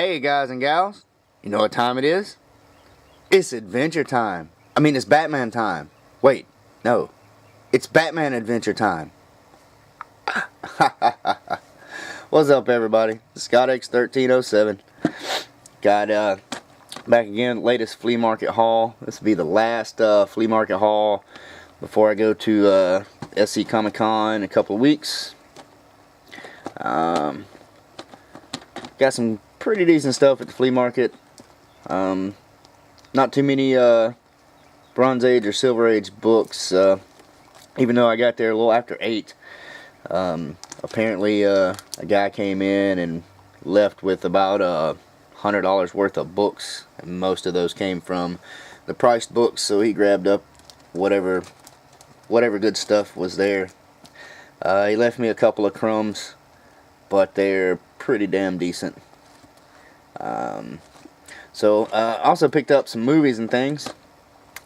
Hey guys and gals, you know what time it is? It's adventure time. It's Batman time. Wait, no. It's Batman adventure time. What's up everybody? Scott X1307. Got back again, latest flea market haul. This will be the last flea market haul before I go to SC Comic Con in a couple of weeks. Got some pretty decent stuff at the flea market. Not too many Bronze Age or Silver Age books, even though I got there a little after 8. Apparently a guy came in and left with about $100 worth of books, and most of those came from the priced books, so he grabbed up whatever good stuff was there. He left me a couple of crumbs, but they're pretty damn decent. So also picked up some movies and things.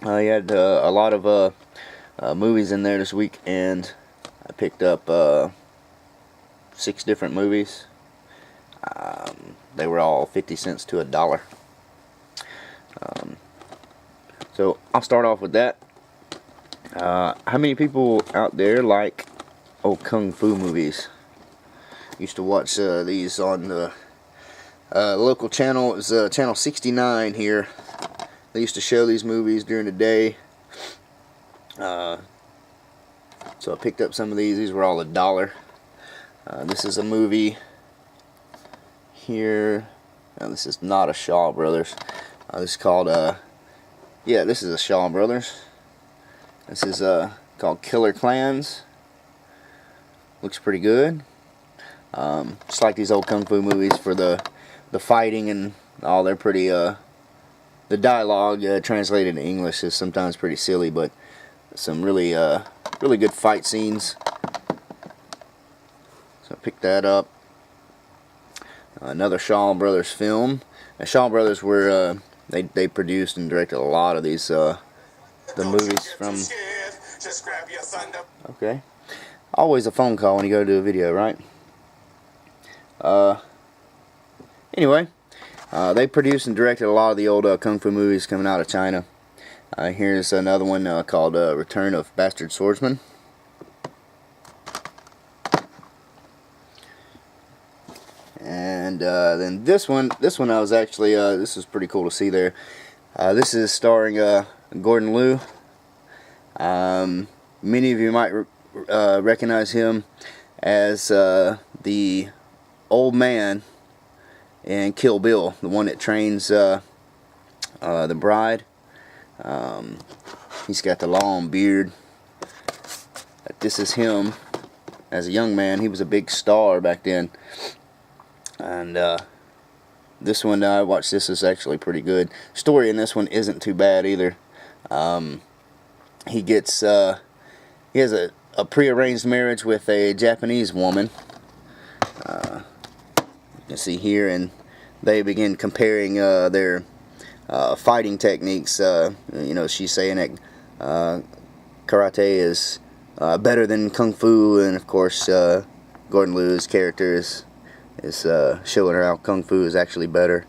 He had a lot of movies in there this week, and I picked up 6 different movies. They were all 50 cents to $1. So I'll start off with that. How many people out there like kung fu movies? Used to watch these on the local channel. It was channel 69 here. They used to show these movies during the day. So I picked up some of these. These were all $1. This is a movie here. Now, this is not a Shaw Brothers. This is called this is a Shaw Brothers. This is called Killer Clans. Looks pretty good. Just like these old kung fu movies for the fighting and all. They're pretty the dialogue translated to English is sometimes pretty silly, but some really good fight scenes. So I picked that up. Another Shaw Brothers film. The Shaw Brothers were they produced and directed a lot of these the movies from. Okay. Always a phone call when you go to do a video, right? Anyway, they produced and directed a lot of the old kung fu movies coming out of China. Here's another one called Return of Bastard Swordsman. And then this one I was actually, this is pretty cool to see there. This is starring Gordon Liu. Many of you might recognize him as the old man in Kill Bill, the one that trains the bride. He's got the long beard. This is him as a young man. He was a big star back then. And this one, I watched, this is actually pretty good. Story in this one isn't too bad either. He gets he has a prearranged marriage with a Japanese woman. You can see here, and they begin comparing their fighting techniques. She's saying that karate is better than kung fu, and of course Gordon Liu's character is showing her how kung fu is actually better.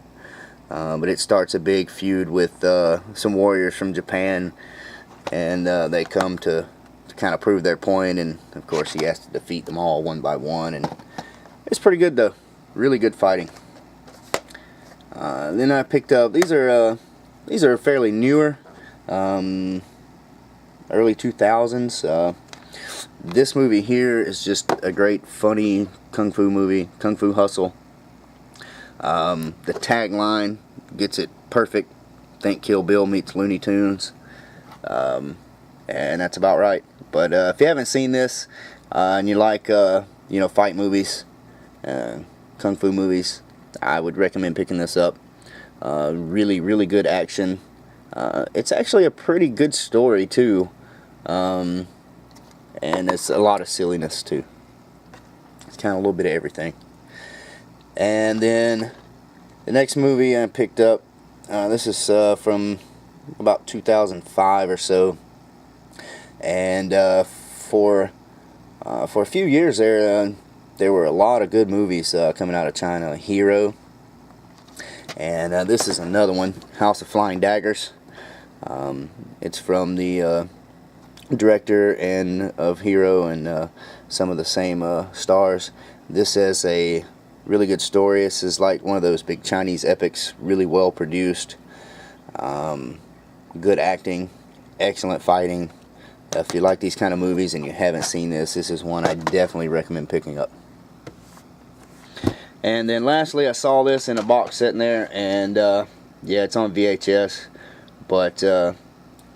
But it starts a big feud with some warriors from Japan, and they come to kind of prove their point, and of course he has to defeat them all one by one, and it's pretty good though. Really good fighting. Then I picked up, these are fairly newer, early 2000s. This movie here is just a great funny kung fu movie, Kung Fu Hustle. The tagline gets it perfect. Think Kill Bill meets Looney Tunes. And that's about right. But if you haven't seen this and you like fight movies, kung fu movies, I would recommend picking this up. Really good action. It's actually a pretty good story too, and it's a lot of silliness too. It's kind of a little bit of everything. And then the next movie I picked up, this is from about 2005 or so, and for a few years there were a lot of good movies coming out of China. Hero. And this is another one, House of Flying Daggers. It's from the director and of Hero and some of the same stars. This is a really good story. This is like one of those big Chinese epics, really well produced, good acting, excellent fighting. If you like these kind of movies and you haven't seen this, this is one I definitely recommend picking up. And then lastly, I saw this in a box sitting there, and yeah, it's on VHS, but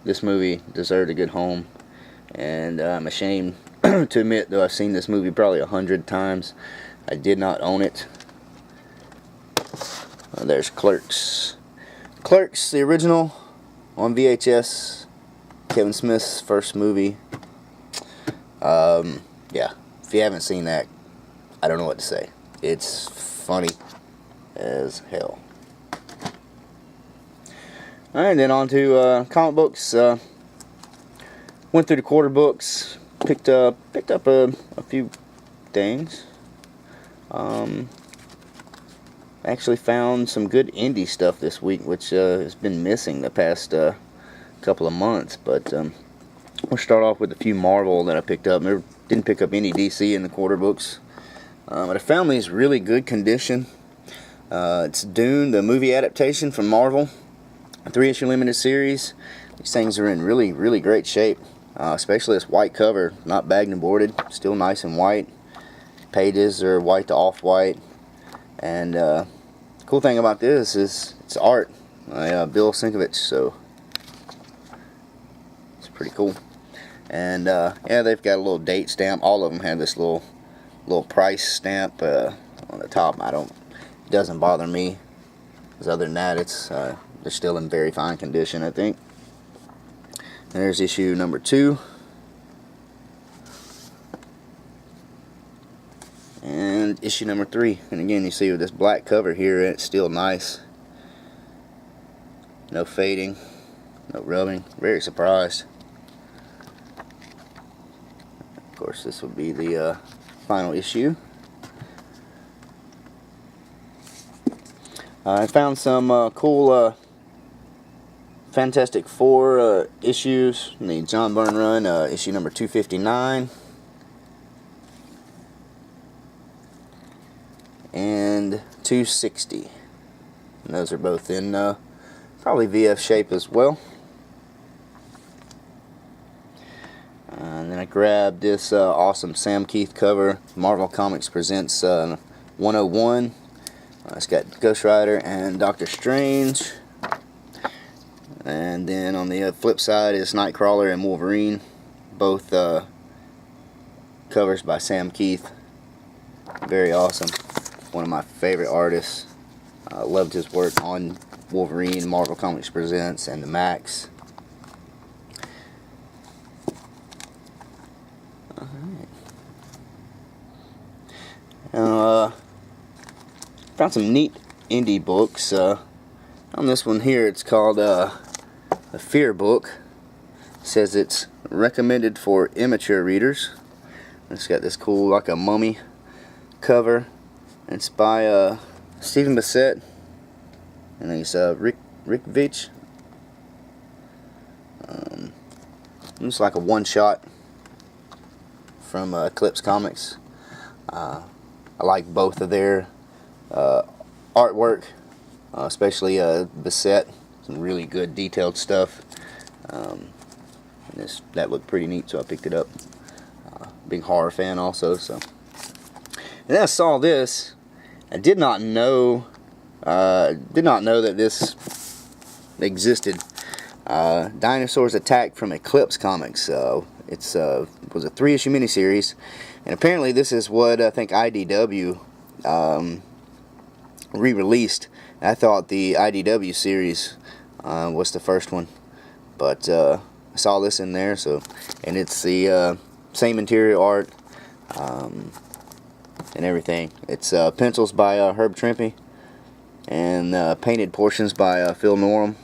this movie deserved a good home. And I'm ashamed to admit, though I've seen this movie probably 100 times, I did not own it. There's Clerks. Clerks, the original, on VHS. Kevin Smith's first movie. Yeah, if you haven't seen that, I don't know what to say. It's funny as hell. Alright, then on to comic books. Went through the quarter books, picked up a few things. Actually found some good indie stuff this week, which has been missing the past couple of months. But we'll start off with a few Marvel that I picked up. Never didn't pick up any DC in the quarter books, but I found these really good condition. It's Dune, the movie adaptation from Marvel, a 3-issue limited series. These things are in really, really great shape. Especially this white cover, not bagged and boarded, still nice and white. Pages are white to off-white. And the cool thing about this is it's art by Bill Sienkiewicz, so it's pretty cool. And yeah, they've got a little date stamp. All of them have this little price stamp on the top. It doesn't bother me, because other than that, it's they're still in very fine condition, I think. There's issue number 2. And issue number 3. And again, you see with this black cover here, it's still nice. No fading, no rubbing. Very surprised. Of course, this will be the final issue. I found some cool Fantastic Four issues in the John Byrne run, issue number 259 and 260, and those are both in probably VF shape as well. And then I grabbed this awesome Sam Keith cover, Marvel Comics Presents 101. It's got Ghost Rider and Doctor Strange. And then on the flip side is Nightcrawler and Wolverine, both covers by Sam Keith. Very awesome. One of my favorite artists. Loved his work on Wolverine, Marvel Comics Presents, and the Max. Alright. Found some neat indie books. On this one here, it's called The Fear Book. It says it's recommended for immature readers. It's got this cool, like a mummy cover. It's by Stephen Bissett, and he's Rick Veitch. It's like a one-shot from Eclipse Comics. I like both of their artwork, especially Bissett. Some really good detailed stuff. And that looked pretty neat, so I picked it up. Big horror fan also, so. And then I saw this. I did not know that this existed. Dinosaurs Attack from Eclipse Comics. It was a 3-issue miniseries, and apparently this is what I think IDW re-released. I thought the IDW series was the first one, but I saw this in there. So, and it's the same interior art and everything. It's pencils by Herb Trimpe, and painted portions by Phil Norum.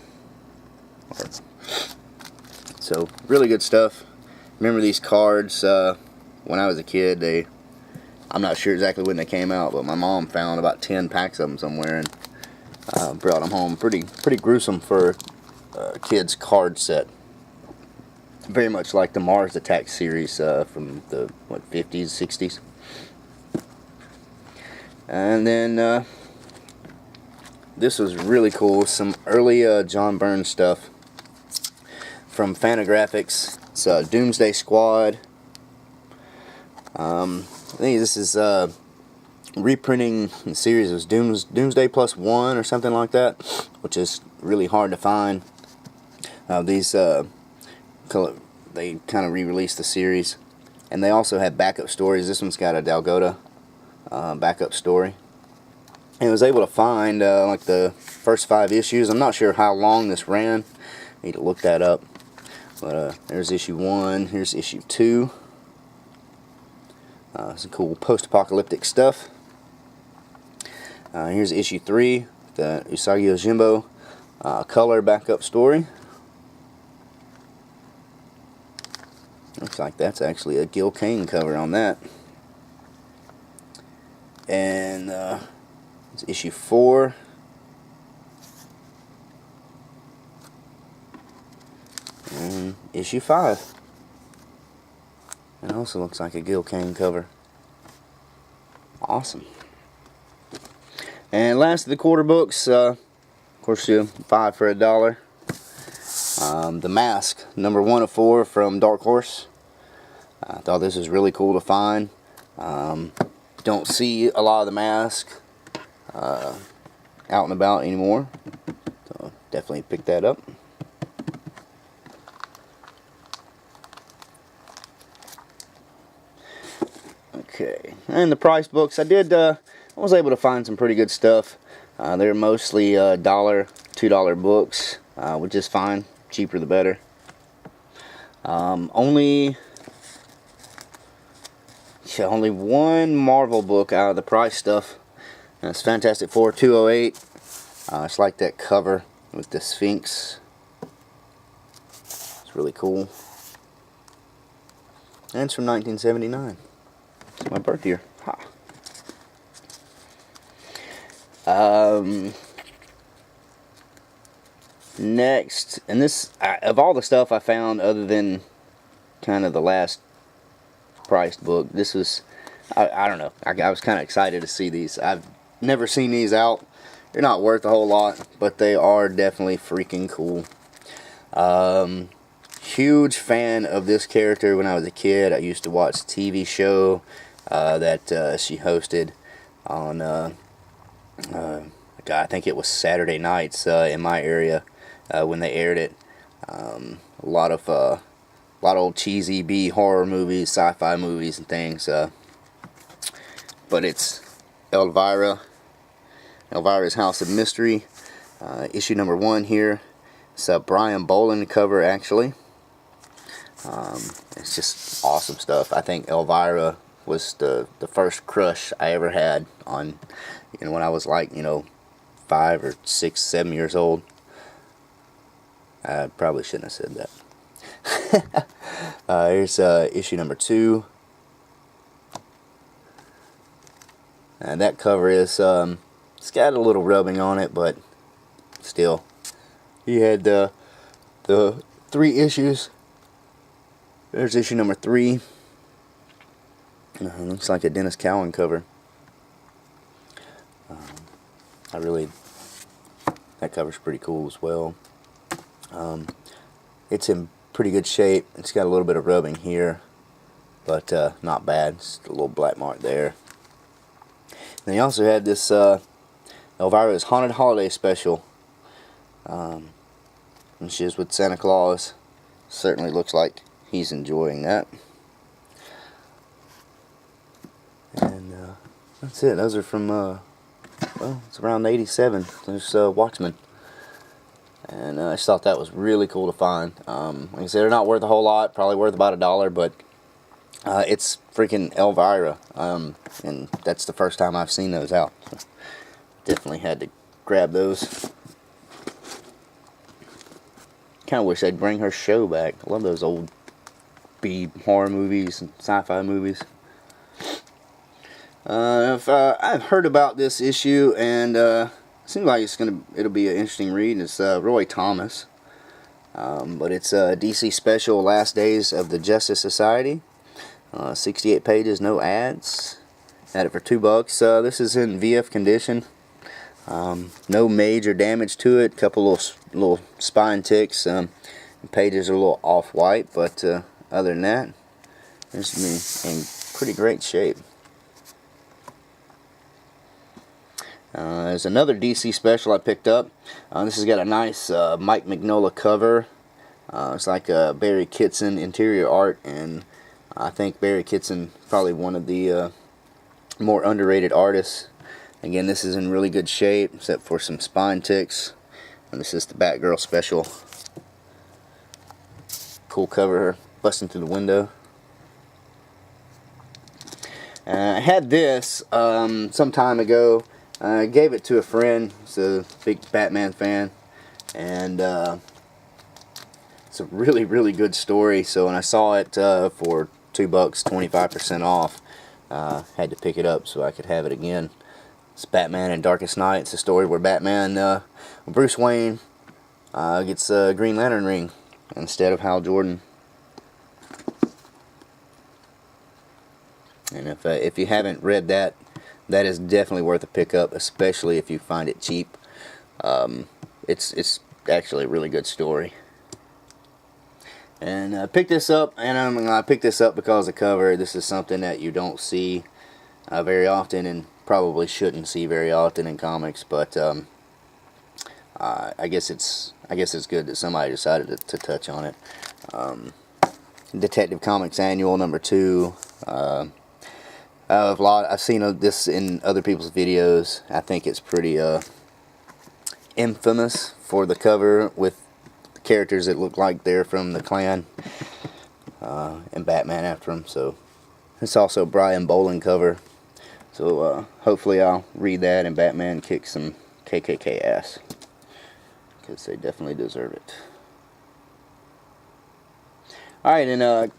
So really good stuff. Remember these cards when I was a kid? I'm not sure exactly when they came out, but my mom found about 10 packs of them somewhere, and Brought them home. Pretty gruesome for a kid's card set. Very much like the Mars Attack series from the 50s, 60s. And then this was really cool. Some early John Byrne stuff from Fantagraphics. It's Doomsday Squad. I think this is reprinting the series. It was Doomsday Plus One or something like that, which is really hard to find. These they kind of re-released the series, and they also had backup stories. This one's got a Dalgota backup story. And I was able to find like the first 5 issues. I'm not sure how long this ran. I need to look that up. But there's issue 1. Here's issue 2. Some cool post-apocalyptic stuff. Here's issue 3, the Usagi Yojimbo color backup story. Looks like that's actually a Gil Kane cover on that. And it's issue 4. And issue 5. It also looks like a Gil Kane cover. Awesome. And last of the quarter books, of course, 5 for $1. The Mask, number 1 of 4 from Dark Horse. I thought this was really cool to find. Don't see a lot of the Mask out and about anymore, so definitely pick that up. Okay, and the price books, I was able to find some pretty good stuff. They're mostly $1, $2 books, which is fine. Cheaper the better. Only one Marvel book out of the price stuff. And it's Fantastic Four 208. It's like that cover with the Sphinx. It's really cool. And it's from 1979. It's my birth year. Ha. Next, and this, of all the stuff I found other than kind of the last priced book, this was, I don't know, I was kind of excited to see these. I've never seen these out. They're not worth a whole lot, but they are definitely freaking cool. Huge fan of this character when I was a kid. I used to watch a TV show that she hosted on, I think it was Saturday nights in my area. When they aired it, a lot of old cheesy B horror movies, sci-fi movies, and things. But it's Elvira's House of Mystery, issue number 1 here. It's a Brian Boland cover, actually. It's just awesome stuff. I think Elvira was the first crush I ever had on, when I was like 5 or 6, 7 years old. I probably shouldn't have said that. Here's issue number 2. And that cover is, it's got a little rubbing on it, but still. He had the 3 issues. There's issue number 3. Looks like a Dennis Cowan cover. That cover's pretty cool as well. It's in pretty good shape. It's got a little bit of rubbing here, but not bad. Just a little black mark there. And he also had this Elvira's Haunted Holiday Special. And she's with Santa Claus. Certainly looks like he's enjoying that. And that's it. Those are from, well, it's around 87. There's Watchmen. And I just thought that was really cool to find. Like I said, they're not worth a whole lot. Probably worth about $1, but it's freaking Elvira. And that's the first time I've seen those out. So definitely had to grab those. Kind of wish they'd bring her show back. I love those old B horror movies and sci-fi movies. I've heard about this issue, and seems like it'll be an interesting read. It's Roy Thomas, but it's a DC Special, Last Days of the Justice Society. 68 pages, no ads. Had it for $2. This is in VF condition. No major damage to it. Couple little spine ticks. Pages are a little off-white, but other than that, it's in pretty great shape. There's another DC Special I picked up. This has got a nice Mike Mignola cover. It's like Barry Kitson interior art, and I think Barry Kitson probably one of the more underrated artists. Again, this is in really good shape, except for some spine ticks. And this is the Batgirl Special. Cool cover, busting through the window. I had this some time ago. I gave it to a friend. He's a big Batman fan, and it's a really good story. So when I saw it for $2, 25% off, had to pick it up so I could have it again. It's Batman and Darkest Night. It's a story where Batman, Bruce Wayne, gets a Green Lantern ring instead of Hal Jordan. And if you haven't read that, that is definitely worth a pickup, especially if you find it cheap. It's actually a really good story. And I picked this up, and I'm going to pick this up because of the cover. This is something that you don't see very often, and probably shouldn't see very often in comics. But I guess it's good that somebody decided to touch on it. Detective Comics Annual #2. I've seen this in other people's videos. I think it's pretty infamous for the cover with the characters that look like they're from the Klan, and Batman after them. So it's also Brian Boland cover. So hopefully I'll read that and Batman kick some KKK ass, because they definitely deserve it. Alright, and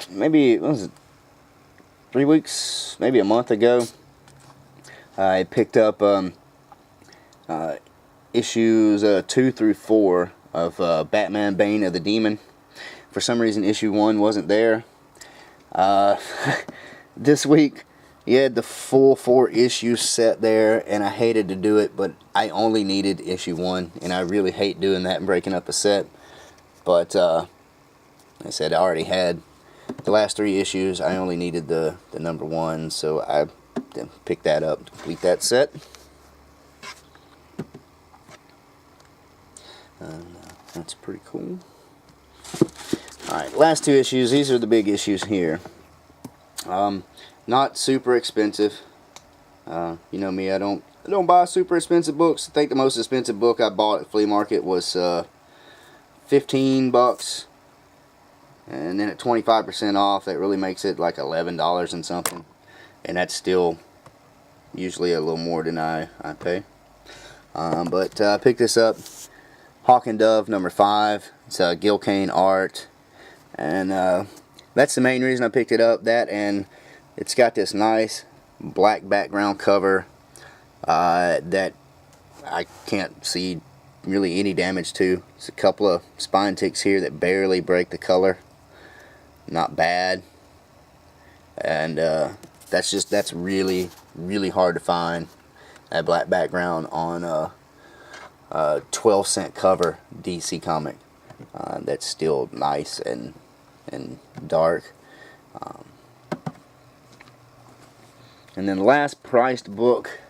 maybe, what was it, 3 weeks, maybe a month ago, I picked up issues 2 through 4 of Batman Bane of the Demon. For some reason issue 1 wasn't there. This week you had the full 4 issues set there, and I hated to do it, but I only needed issue 1, and I really hate doing that and breaking up a set. But like I said, I already had the last 3 issues. I only needed the #1, so I picked that up to complete that set. And that's pretty cool. Alright, last 2 issues. These are the big issues here. Not super expensive. You know me, I don't buy super expensive books. I think the most expensive book I bought at Flea Market was $15. And then at 25% off, that really makes it like $11 and something. And that's still usually a little more than I pay. But I picked this up. Hawk and Dove #5. It's Gil Kane art. And that's the main reason I picked it up. That, and it's got this nice black background cover that I can't see really any damage to. It's a couple of spine ticks here that barely break the color. Not bad. And that's really hard to find, that black background on a 12-cent cover DC comic. That's still nice and dark. And then the last priced book,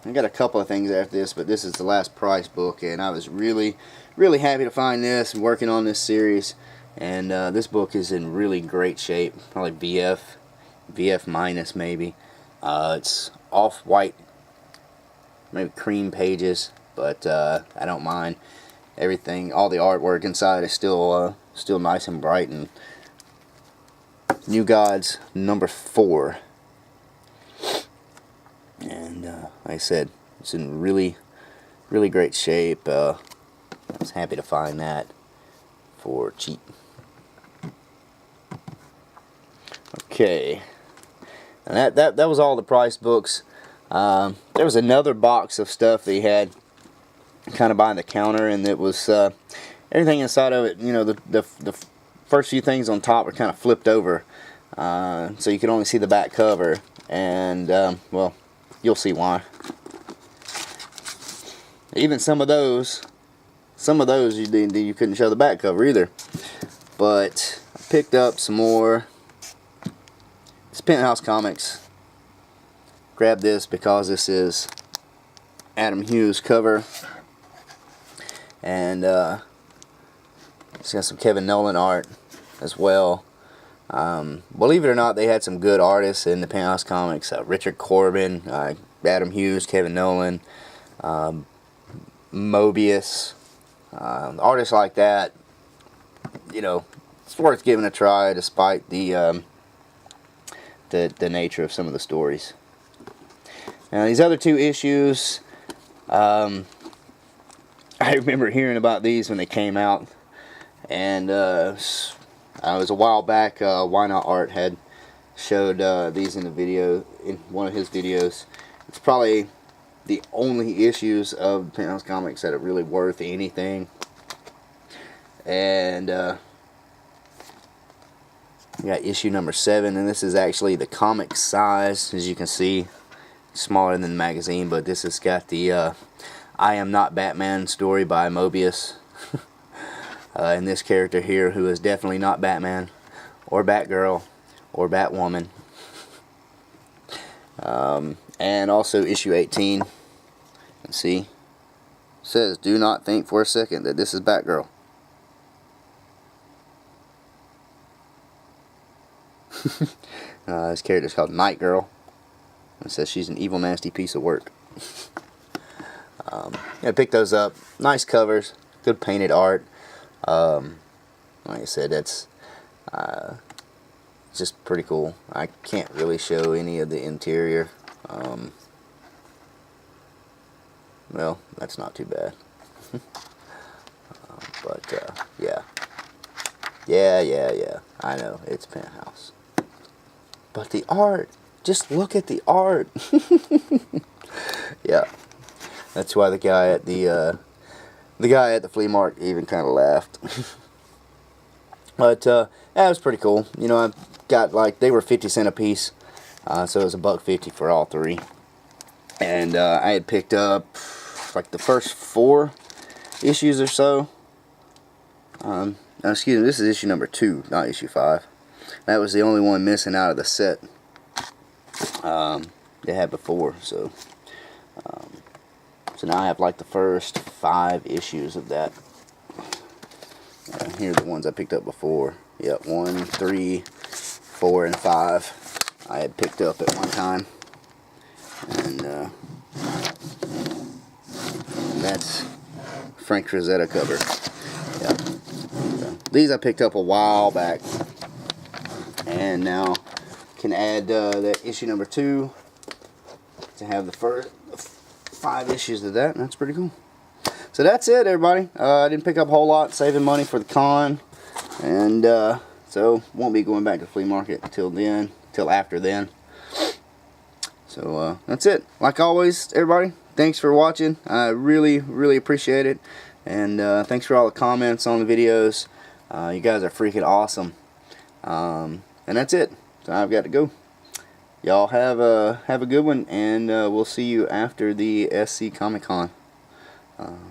I got a couple of things after this, but this is the last priced book, and I was really happy to find this and working on this series. And this book is in really great shape, probably VF minus maybe. It's off-white, maybe cream pages, but I don't mind. Everything, all the artwork inside is still nice and bright. And New Gods #4, and like I said, it's in really great shape. I was happy to find that for cheap. Okay, and that was all the price books. There was another box of stuff that he had kind of behind the counter, and it was everything inside of it. You know, the first few things on top were kind of flipped over, so you could only see the back cover, and well, you'll see why. Even some of those you couldn't show the back cover either. But I picked up some more. It's Penthouse Comics. Grabbed this because this is Adam Hughes cover, and it's got some Kevin Nolan art as well. Believe it or not, they had some good artists in the Penthouse Comics. Richard Corbin, Adam Hughes, Kevin Nolan, Mobius, artists like that. You know, it's worth giving a try, despite the nature of some of the stories. Now, these other two issues, I remember hearing about these when they came out, and it was a while back. Why Not Art had showed these in the video, in one of his videos. It's probably the only issues of Penthouse Comics that are really worth anything. And we got issue number 7, and this is actually the comic size, as you can see, smaller than the magazine, but this has got the I Am Not Batman story by Mobius. And this character here, who is definitely not Batman, or Batgirl, or Batwoman. And also issue 18. Let's see. It says, "Do not think for a second that this is Batgirl." This character is called Night Girl. It says she's an evil, nasty piece of work. I picked those up. Nice covers, good painted art. Like I said, that's just pretty cool. I can't really show any of the interior. Well, that's not too bad. But yeah. I know, it's Penthouse. But the art, just look at the art. Yeah, that's why the guy at the flea market even kind of laughed. But that was pretty cool. You know, I got, like, they were 50 cents a piece, so it was $1.50 for all three. And I had picked up like the first 4 issues or so. Excuse me, this is issue number 2, not issue 5. That was the only one missing out of the set they had before. So now I have like the first 5 issues of that. Here are the ones I picked up before. Yep, 1, 3, 4, and 5 I had picked up at one time. And that's Frank Frazetta cover. Yeah. So these I picked up a while back, and now can add that issue number 2 to have the first 5 issues of that, and that's pretty cool. So that's it, everybody. I didn't pick up a whole lot, saving money for the con, and so won't be going back to the flea market till after then. So that's it. Like always, everybody, thanks for watching. I really appreciate it, and thanks for all the comments on the videos. You guys are freaking awesome. And that's it. So I've got to go. Y'all have a good one, and we'll see you after the SC Comic Con.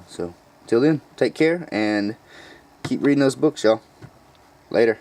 So till then, take care and keep reading those books, y'all. Later.